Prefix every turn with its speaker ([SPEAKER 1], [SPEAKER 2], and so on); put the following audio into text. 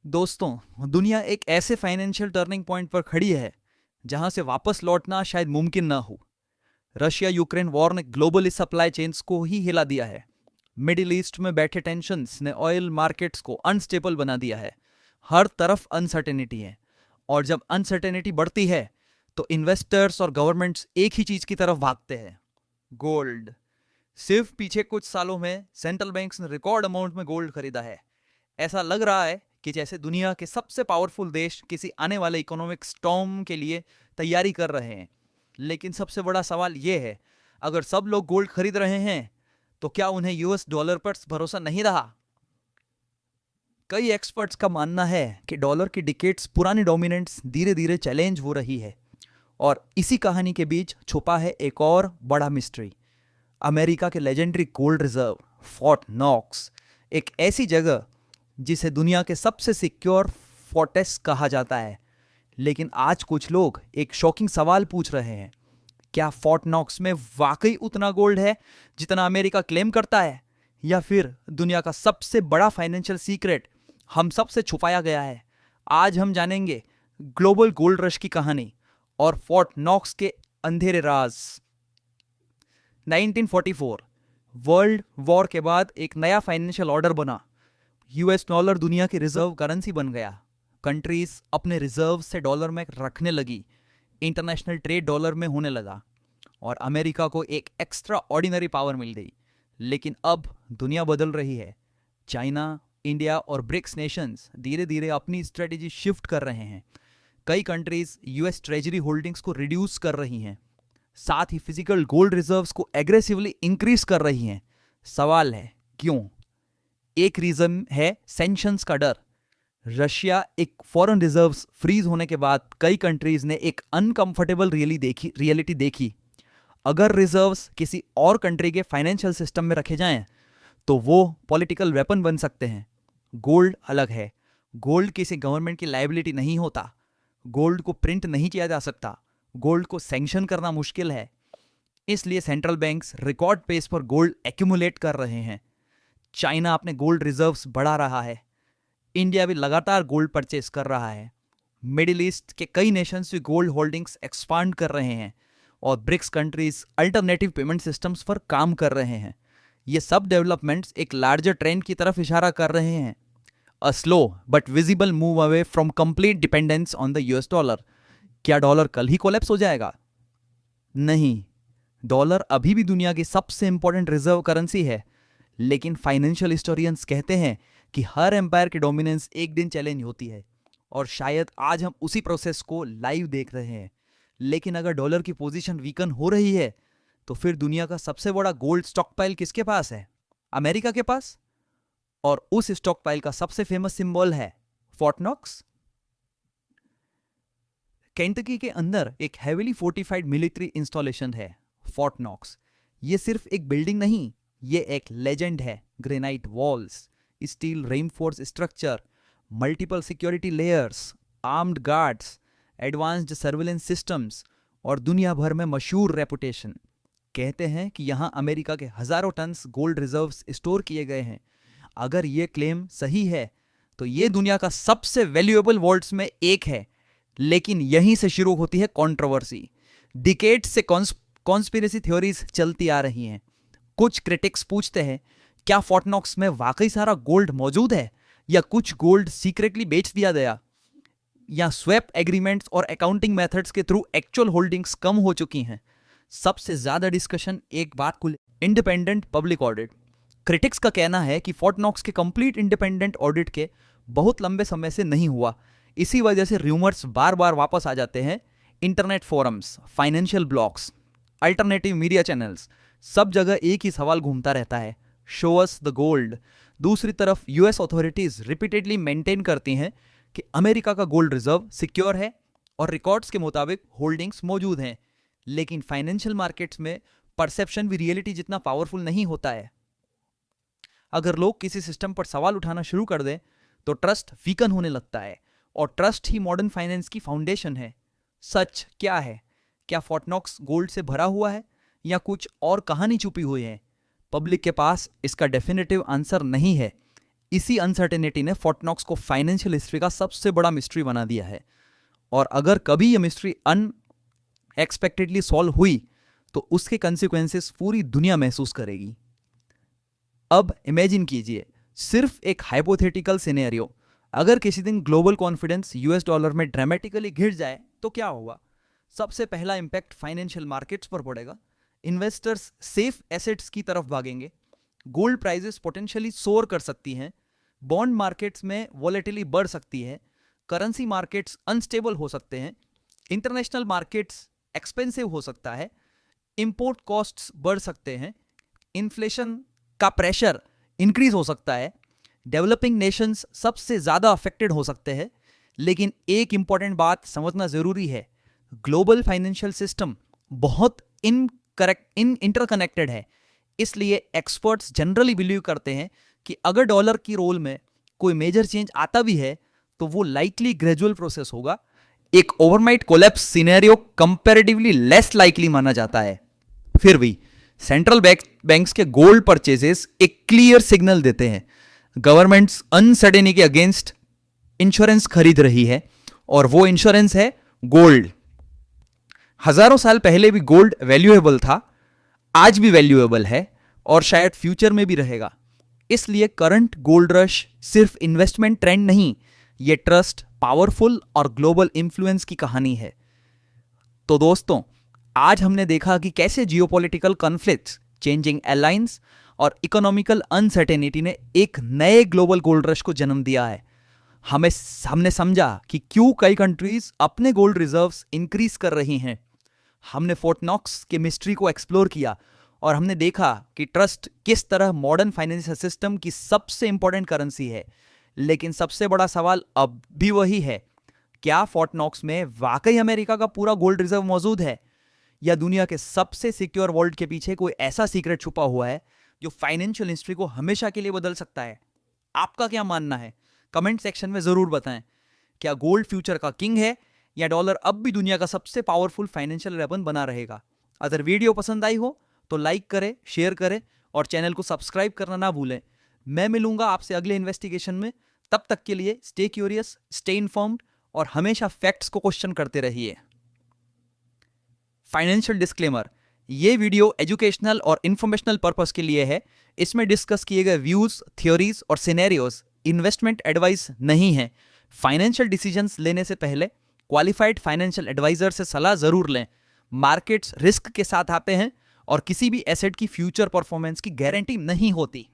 [SPEAKER 1] दोस्तों, दुनिया एक ऐसे फाइनेंशियल टर्निंग पॉइंट पर खड़ी है जहां से वापस लौटना शायद मुमकिन ना हो। रशिया यूक्रेन वॉर ने ग्लोबली सप्लाई चेन्स को ही हिला दिया है। मिडिल ईस्ट में बैठे टेंशन्स ने ऑयल मार्केट्स को अनस्टेबल बना दिया है। हर तरफ अनसर्टेनिटी है, और जब अनसर्टेनिटी बढ़ती है तो इन्वेस्टर्स और गवर्नमेंट्स एक ही चीज की तरफ भागते हैं, गोल्ड। सिर्फ पीछे कुछ सालों में सेंट्रल बैंक्स ने रिकॉर्ड अमाउंट में गोल्ड खरीदा है। ऐसा लग रहा है कि जैसे दुनिया के सबसे पावरफुल देश किसी आने वाले इकोनॉमिक स्टॉर्म के लिए तैयारी कर रहे हैं। लेकिन सबसे बड़ा सवाल यह है, अगर सब लोग गोल्ड खरीद रहे हैं तो क्या उन्हें यूएस डॉलर पर भरोसा नहीं रहा? कई एक्सपर्ट्स का मानना है कि डॉलर की डिकेट्स पुरानी डोमिनेंस धीरे धीरे चैलेंज हो रही है। और इसी कहानी के बीच छुपा है एक और बड़ा मिस्ट्री, अमेरिका के legendary gold reserve Fort Knox. एक ऐसी जगह जिसे दुनिया के सबसे सिक्योर फोर्टेस कहा जाता है। लेकिन आज कुछ लोग एक शॉकिंग सवाल पूछ रहे हैं, क्या फोर्ट नॉक्स में वाकई उतना गोल्ड है जितना अमेरिका क्लेम करता है, या फिर दुनिया का सबसे बड़ा फाइनेंशियल सीक्रेट हम सबसे छुपाया गया है? आज हम जानेंगे ग्लोबल गोल्ड रश की कहानी और फोर्ट नॉक्स के अंधेरे राज। 1944 वर्ल्ड वॉर के बाद एक नया फाइनेंशियल ऑर्डर बना। यूएस डॉलर दुनिया की रिजर्व करेंसी बन गया। कंट्रीज अपने रिजर्व से डॉलर में रखने लगी। इंटरनेशनल ट्रेड डॉलर में होने लगा और अमेरिका को एक एक्स्ट्रा ऑर्डिनरी पावर मिल गई। लेकिन अब दुनिया बदल रही है। चाइना, इंडिया और ब्रिक्स नेशंस धीरे धीरे अपनी स्ट्रेटेजी शिफ्ट कर रहे हैं। कई कंट्रीज यूएस ट्रेजरी होल्डिंग्स को रिड्यूस कर रही हैं, साथ ही फिजिकल गोल्ड रिजर्व्स को एग्रेसिवली इंक्रीज कर रही हैं। सवाल है, क्यों? एक रीजन है सैंक्शंस का डर। रशिया एक फॉरेन रिजर्व्स फ्रीज होने के बाद कई कंट्रीज ने एक अनकंफर्टेबल रियलिटी देखी। अगर रिजर्व्स किसी और कंट्री के फाइनेंशियल सिस्टम में रखे जाएं तो वो पॉलिटिकल वेपन बन सकते हैं। गोल्ड अलग है। गोल्ड किसी गवर्नमेंट की लायबिलिटी नहीं होता। गोल्ड को प्रिंट नहीं किया जा सकता। गोल्ड को सैंक्शन करना मुश्किल है। इसलिए सेंट्रल बैंक्स रिकॉर्ड पेस पर गोल्ड एक्यूमुलेट कर रहे हैं। चाइना अपने गोल्ड रिजर्व्स बढ़ा रहा है। इंडिया भी लगातार गोल्ड परचेस कर रहा है। मिडिल ईस्ट के कई नेशंस भी गोल्ड होल्डिंग्स एक्सपांड कर रहे हैं और BRICS countries alternative payment systems पर काम कर रहे हैं। ये सब डेवलपमेंट्स एक लार्जर ट्रेंड की तरफ इशारा कर रहे हैं, a slow but visible move away from complete dependence on the US dollar. क्या डॉलर कल ही कोलैप्स हो जाएगा? नहीं, डॉलर अभी भी दुनिया की सबसे इंपॉर्टेंट रिजर्व करेंसी है। लेकिन फाइनेंशियल हिस्टोरियंस कहते हैं कि हर एम्पायर की डोमिनेंस एक दिन चैलेंज होती है, और शायद आज हम उसी प्रोसेस को लाइव देख रहे हैं। लेकिन अगर डॉलर की पोजीशन वीकन हो रही है तो फिर दुनिया का सबसे बड़ा गोल्ड स्टॉकपाइल किसके पास है? अमेरिका के पास। और उस स्टॉकपाइल का सबसे फेमस सिंबल है फोर्ट नॉक्स। केंटकी के अंदर एक हेवीली फोर्टिफाइड मिलिट्री इंस्टॉलेशन है, फोर्ट नॉक्स। ये सिर्फ एक बिल्डिंग नहीं, ये एक लेजेंड है। Granite walls, steel reinforce structure, multiple security layers, armed guards, advanced surveillance systems और दुनिया भर में मशहूर रेपुटेशन। कहते हैं कि यहाँ अमेरिका के हजारों टन्स गोल्ड रिजर्व्स स्टोर किए गए हैं। अगर ये क्लेम सही है तो ये दुनिया का सबसे वैल्यूएबल वॉल्ट्स में एक है। लेकिन यहीं से शुरू होती है कंट्रोवर्सी। डिकेड्स से कॉन्स्पिरेसी थ्योरीज चलती आ रही हैं। कुछ क्रिटिक्स पूछते हैं, क्या फोर्ट नॉक्स में वाकई सारा गोल्ड मौजूद है, या कुछ गोल्ड सीक्रेटली बेच दिया गया, या स्वैप एग्रीमेंट्स और अकाउंटिंग मेथड्स के थ्रू एक्चुअल होल्डिंग्स कम हो चुकी हैं। सबसे ज्यादा डिस्कशन एक बात को, इंडिपेंडेंट पब्लिक ऑडिट। क्रिटिक्स का कहना है कि फोर्ट नॉक्स के कंप्लीट इंडिपेंडेंट ऑडिट के बहुत लंबे समय से नहीं हुआ। इसी वजह से रूमर्स बार बार वापस आ जाते हैं। Internet forums, financial blogs, alternative media channels, सब जगह एक ही सवाल घूमता रहता है, शो अस द गोल्ड। दूसरी तरफ यूएस अथॉरिटीज रिपीटेडली मेंटेन करती हैं कि अमेरिका का गोल्ड रिजर्व सिक्योर है और रिकॉर्ड्स के मुताबिक होल्डिंग्स मौजूद हैं। लेकिन फाइनेंशियल मार्केट्स में परसेप्शन भी रियलिटी जितना पावरफुल नहीं होता है। अगर लोग किसी सिस्टम पर सवाल उठाना शुरू कर दें तो ट्रस्ट वीकन होने लगता है, और ट्रस्ट ही मॉडर्न फाइनेंस की फाउंडेशन है। सच क्या है? क्या फोर्ट नॉक्स गोल्ड से भरा हुआ है, या कुछ और कहानी छुपी हुई है? पब्लिक के पास इसका डेफिनेटिव आंसर नहीं है। इसी अनसर्टेनिटी ने फोर्टनॉक्स को फाइनेंशियल हिस्ट्री का सबसे बड़ा मिस्ट्री बना दिया है। और अगर कभी यह मिस्ट्री अनएक्सपेक्टेडली सॉल्व हुई तो उसके कंसिक्वेंसेस पूरी दुनिया महसूस करेगी। अब इमेजिन कीजिए, सिर्फ एक हाइपोथेटिकल सिनेरियो, अगर किसी दिन ग्लोबल कॉन्फिडेंस यूएस डॉलर में ड्रामेटिकली गिर जाए तो क्या होगा? सबसे पहला इंपैक्ट फाइनेंशियल मार्केट्स पर पड़ेगा। इन्वेस्टर्स सेफ एसेट्स की तरफ भागेंगे, गोल्ड प्राइसेस पोटेंशियली सोर कर सकती हैं, बॉन्ड मार्केट्स में वॉलेटिलिटी बढ़ सकती है, करेंसी मार्केट्स अनस्टेबल हो सकते हैं, इंटरनेशनल मार्केट्स एक्सपेंसिव हो सकता है, इंपोर्ट कॉस्ट्स बढ़ सकते हैं, इन्फ्लेशन का प्रेशर इंक्रीज हो सकता है, डेवलपिंग नेशंस सबसे ज्यादा अफेक्टेड हो सकते हैं। लेकिन एक इंपॉर्टेंट बात समझना जरूरी है, ग्लोबल फाइनेंशियल सिस्टम बहुत इंटरकनेक्टेड है। इसलिए एक्सपर्ट्स जनरली बिलीव करते हैं कि अगर डॉलर की रोल में कोई मेजर चेंज आता भी है तो वो लाइकली ग्रेजुअल प्रोसेस होगा। एक overnight collapse scenario comparatively less likely माना जाता है। फिर भी सेंट्रल बैंक्स के गोल्ड परचेजेस एक क्लियर सिग्नल देते हैं। गवर्नमेंट्स अनसर्टेनिटी के अगेंस्ट इंश्योरेंस खरीद रही है और वो इंश्योरेंस है गोल्ड। हजारों साल पहले भी गोल्ड वैल्यूएबल था, आज भी वैल्यूएबल है और शायद फ्यूचर में भी रहेगा। इसलिए करंट गोल्ड रश सिर्फ इन्वेस्टमेंट ट्रेंड नहीं, ये ट्रस्ट, पावरफुल और ग्लोबल इन्फ्लुएंस की कहानी है। तो दोस्तों, आज हमने देखा कि कैसे जियोपॉलिटिकल कॉन्फ्लिक्ट्स, चेंजिंग अलायंस और इकोनॉमिकल अनसर्टेनिटी ने एक नए ग्लोबल गोल्ड रश को जन्म दिया है। हमने समझा कि क्यों कई कंट्रीज अपने गोल्ड रिजर्व्स इंक्रीज कर रही हैं। हमने फोर्टनॉक्स के मिस्ट्री को एक्सप्लोर किया और हमने देखा कि ट्रस्ट किस तरह मॉडर्न फाइनेंशियल सिस्टम की सबसे इंपॉर्टेंट करेंसी है। लेकिन सबसे बड़ा सवाल अब भी वही है, क्या फोर्टनॉक्स में वाकई अमेरिका का पूरा गोल्ड रिजर्व मौजूद है, या दुनिया के सबसे सिक्योर वॉल्ट के पीछे कोई ऐसा सीक्रेट छुपा हुआ है जो फाइनेंशियल हिस्ट्री को हमेशा के लिए बदल सकता है? आपका क्या मानना है? कमेंट सेक्शन में जरूर बताएं। क्या गोल्ड फ्यूचर का किंग है या डॉलर अब भी दुनिया का सबसे पावरफुल फाइनेंशियल वेपन बना रहेगा? अगर वीडियो पसंद आई हो तो लाइक करें, शेयर करें और चैनल को सब्सक्राइब करना ना भूलें। मैं मिलूंगा आपसे अगले इन्वेस्टिगेशन में। तब तक के लिए स्टे क्यूरियस, स्टे इन्फॉर्म्ड और हमेशा फैक्ट्स को क्वेश्चन करते रहिए। फाइनेंशियल डिस्क्लेमर, ये वीडियो एजुकेशनल और इंफॉर्मेशनल पर्पस के लिए है। इसमें डिस्कस किए गए व्यूज, थ्योरीज और सिनेरियोज इन्वेस्टमेंट एडवाइस नहीं है। फाइनेंशियल डिसीजंस लेने से पहले क्वालिफाइड फाइनेंशियल एडवाइजर से सलाह जरूर लें। मार्केट्स रिस्क के साथ आते हैं और किसी भी एसेट की फ्यूचर परफॉर्मेंस की गारंटी नहीं होती।